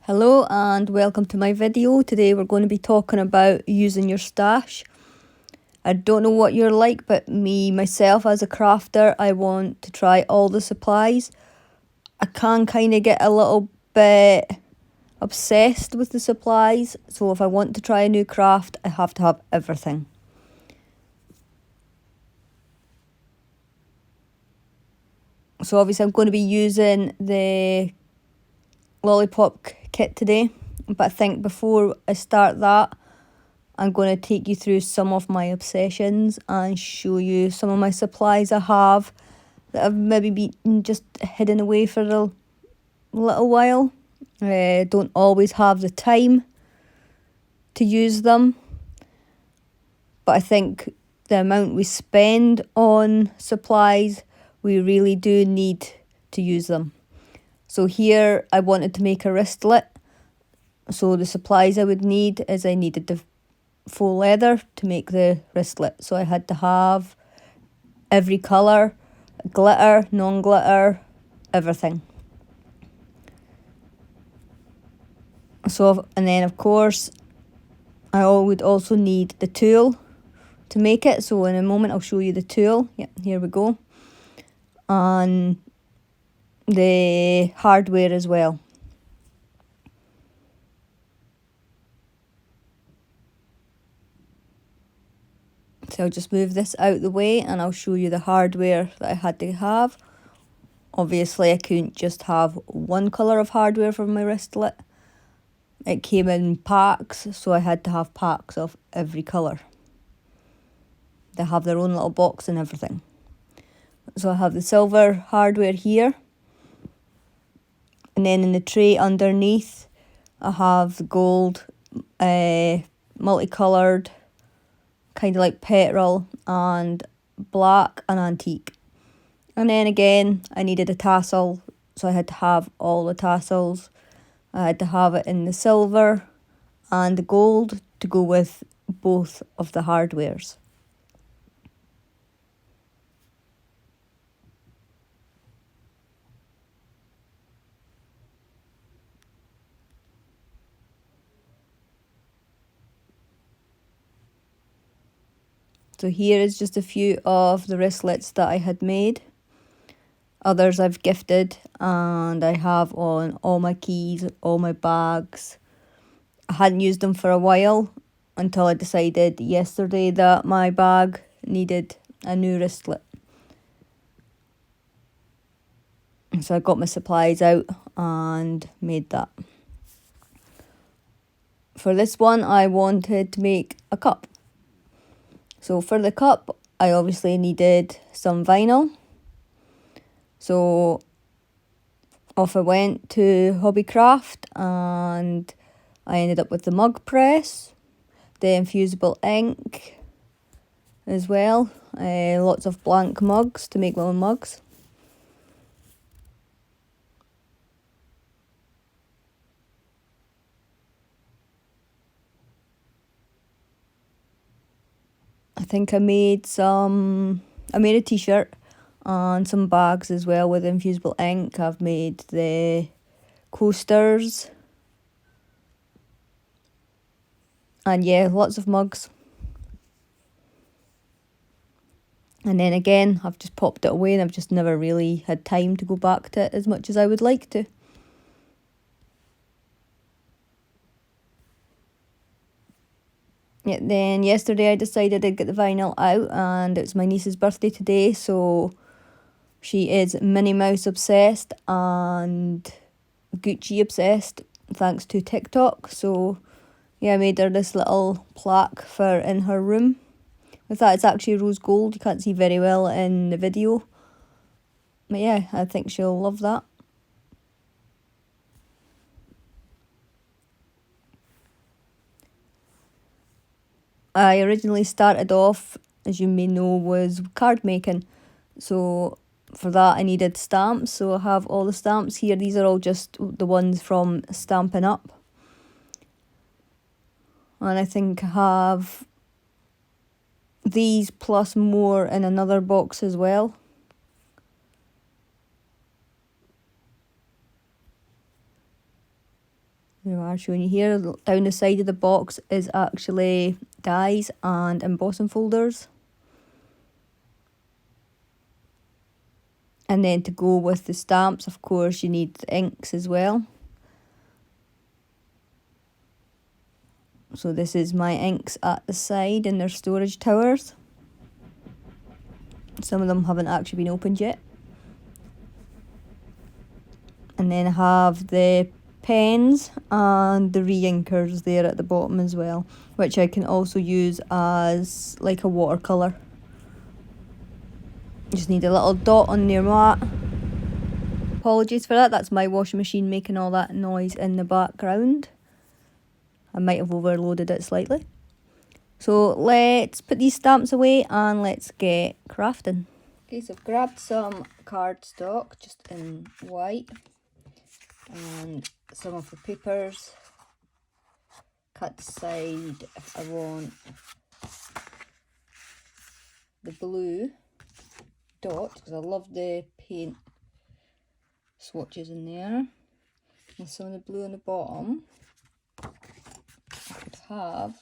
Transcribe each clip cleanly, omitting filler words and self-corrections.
Hello and welcome to my video. Today we're going to be talking about using your stash. I don't know what you're like, but myself as a crafter, I want to try all the supplies. I can kind of get a little bit obsessed with the supplies, so if I want to try a new craft, I have to have everything. So obviously I'm going to be using the lollipop kit today, but I think before I start that, I'm going to take you through some of my obsessions and show you some of my supplies I have that have maybe been just hidden away for a little while. Don't always have the time to use them, but I think the amount we spend on supplies, we really do need to use them. So here I wanted to make a wristlet. So the supplies I would need is I needed the faux leather to make the wristlet. So I had to have every colour, glitter, non-glitter, everything. So, and then of course, I would also need the tool to make it. So in a moment I'll show you the tool. Yep, here we go. And the hardware as well. So I'll just move this out the way and I'll show you the hardware that I had to have. Obviously I couldn't just have one colour of hardware for my wristlet. It came in packs, so I had to have packs of every colour. They have their own little box and everything. So I have the silver hardware here. And then in the tray underneath, I have the gold, multicoloured, kind of like petrol, and black and antique. And then again, I needed a tassel, so I had to have all the tassels. I had to have it in the silver and the gold to go with both of the hardwares. So here is just a few of the wristlets that I had made. Others I've gifted, and I have on all my keys, all my bags. I hadn't used them for a while until I decided yesterday that my bag needed a new wristlet. So I got my supplies out and made that. For this one, I wanted to make a cup. So for the cup, I obviously needed some vinyl. So off I went to Hobbycraft and I ended up with the mug press, the infusible ink as well, lots of blank mugs to make my own mugs. I think I made a t-shirt and some bags as well with infusible ink. I've made the coasters. And yeah, lots of mugs. And then again, I've just popped it away and I've just never really had time to go back to it as much as I would like to. Yeah, then yesterday I decided I'd get the vinyl out, and it's my niece's birthday today, so she is Minnie Mouse obsessed and Gucci obsessed thanks to TikTok. So yeah, I made her this little plaque for in her room. With that, it's actually rose gold. You can't see very well in the video. But yeah, I think she'll love that. I originally started off, as you may know, was card making. So for that I needed stamps. So I have all the stamps here. These are all just the ones from Stampin' Up. And I think I have these plus more in another box as well. There we are, showing you here. Down the side of the box is actually dies and embossing folders. And then to go with the stamps, of course, you need the inks as well. So this is my inks at the side in their storage towers. Some of them haven't actually been opened yet. And then I have the pens and the re-inkers there at the bottom as well, which I can also use as like a watercolour. Just need a little dot on their mat. Apologies for that, that's my washing machine making all that noise in the background. I might have overloaded it slightly. So let's put these stamps away and let's get crafting. Okay, so I've grabbed some cardstock just in white and some of the papers. Cut the side if I want the blue dot, because I love the paint swatches in there. And some of the blue on the bottom I could have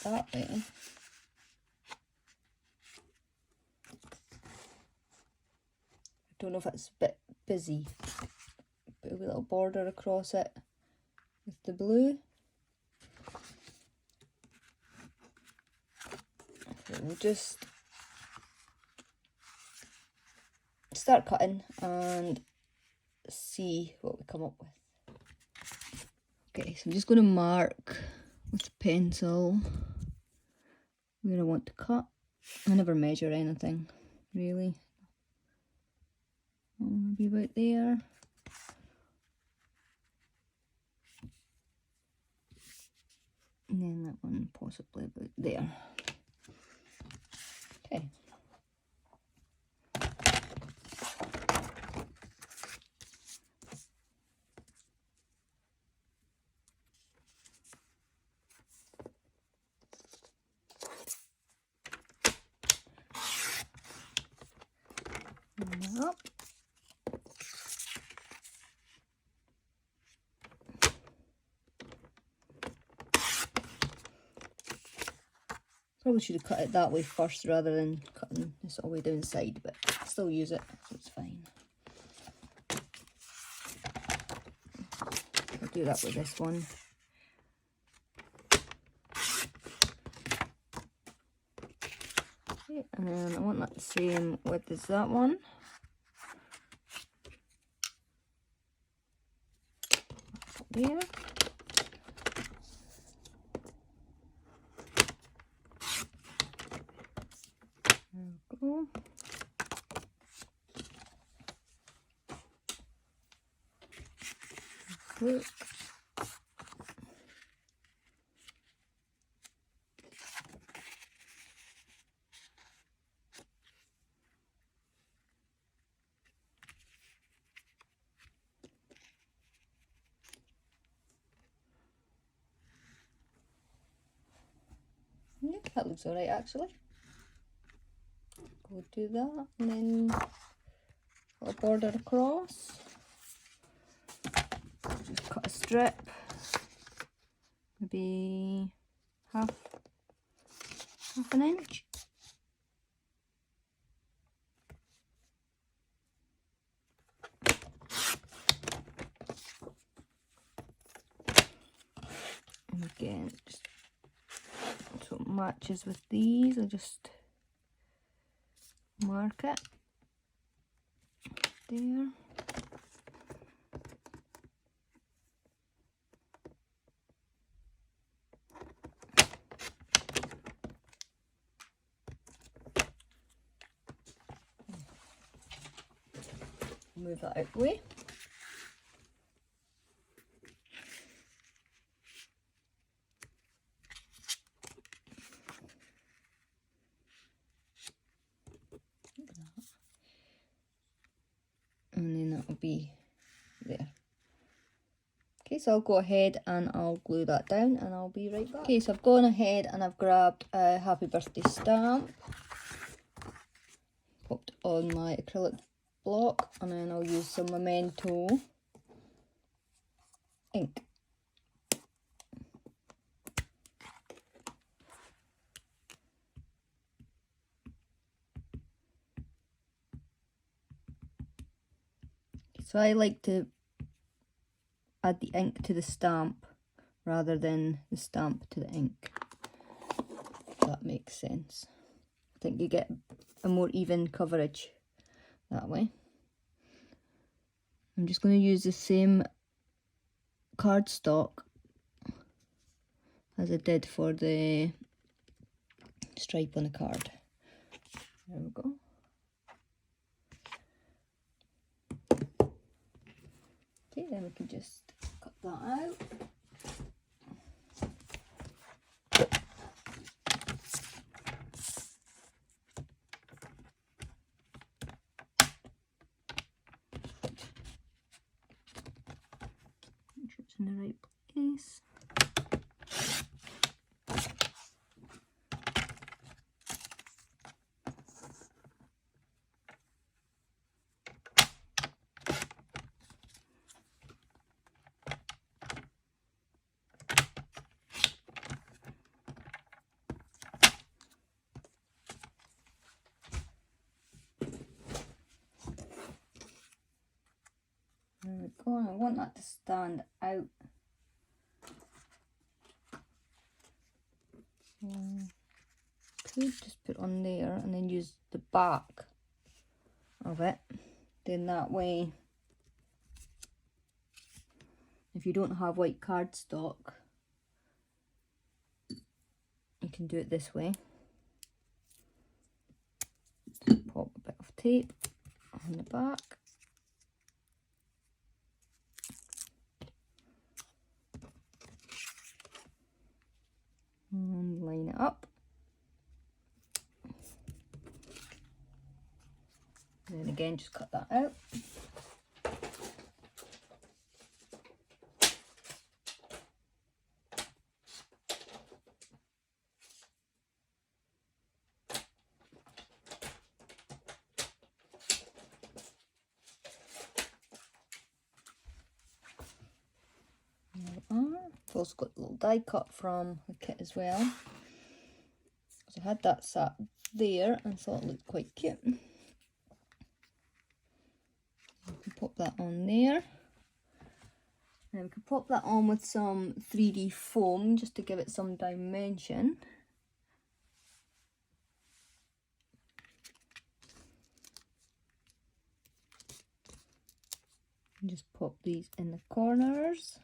that way. I don't know if it's a bit busy. Put a wee little border across it with the blue. So we'll just start cutting and see what we come up with. Okay, so I'm just going to mark with a pencil where I want to cut. I never measure anything, really. Maybe about there. And then that one possibly about there. Okay. Up. Probably should have cut it that way first rather than cutting this all the way down the side, but I still use it, so it's fine. I'll do that with this one. Okay, and then I want that the same width as that one. There. There we go. Look. Yeah, that looks alright actually. Go do that and then a border across. Just cut a strip, maybe half an inch. And again, just so it matches with these, I'll just mark it there. Move that out the way. And then that will be there. Okay, so I'll go ahead and I'll glue that down and I'll be right back. Okay, so I've gone ahead and I've grabbed a happy birthday stamp, popped on my acrylic block, and then I'll use some Memento ink. So I like to add the ink to the stamp rather than the stamp to the ink, if that makes sense. I think you get a more even coverage that way. I'm just going to use the same cardstock as I did for the stripe on the card. There we go. Okay, then we can just cut that out. Make sure it's in the right place. There we go, and I want that to stand out. Could just put on there and then use the back of it. Then that way, if you don't have white cardstock, you can do it this way. Just pop a bit of tape on the back. And line it up. And then again, just cut that out. I've also got the little die cut from the kit as well. So I had that sat there and thought it looked quite cute. Pop that on there. Now we can pop that on with some 3D foam just to give it some dimension. And just pop these in the corners.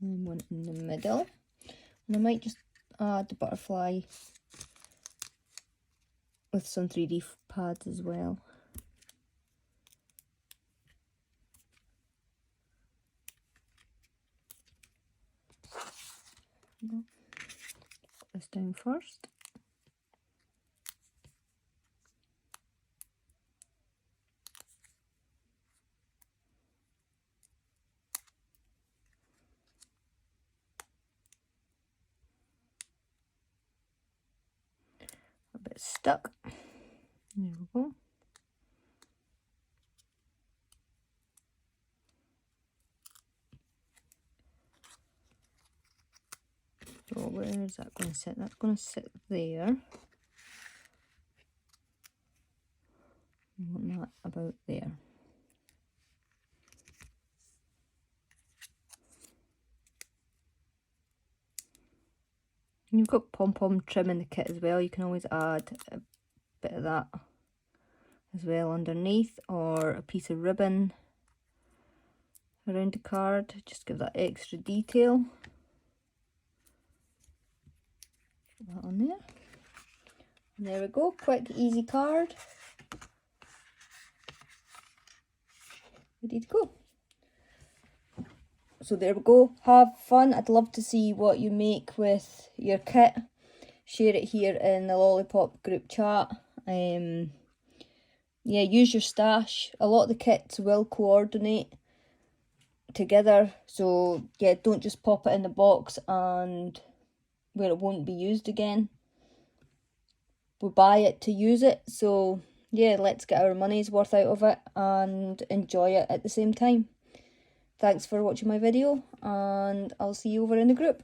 And one in the middle. And I might just add the butterfly with some 3D pads as well. Put this down first. A bit stuck. There we go. So where is that going to sit? That's going to sit there. I want that about there. And you've got pom-pom trim in the kit as well. You can always add a bit of that as well underneath, or a piece of ribbon around the card. Just give that extra detail. Put that on there. And there we go. Quick, easy card. Ready to go. So there we go. Have fun. I'd love to see what you make with your kit. Share it here in the Lollipop group chat. Yeah, use your stash. A lot of the kits will coordinate together. So yeah, don't just pop it in the box and where it won't be used again. We buy it to use it. So yeah, let's get our money's worth out of it and enjoy it at the same time. Thanks for watching my video, and I'll see you over in the group.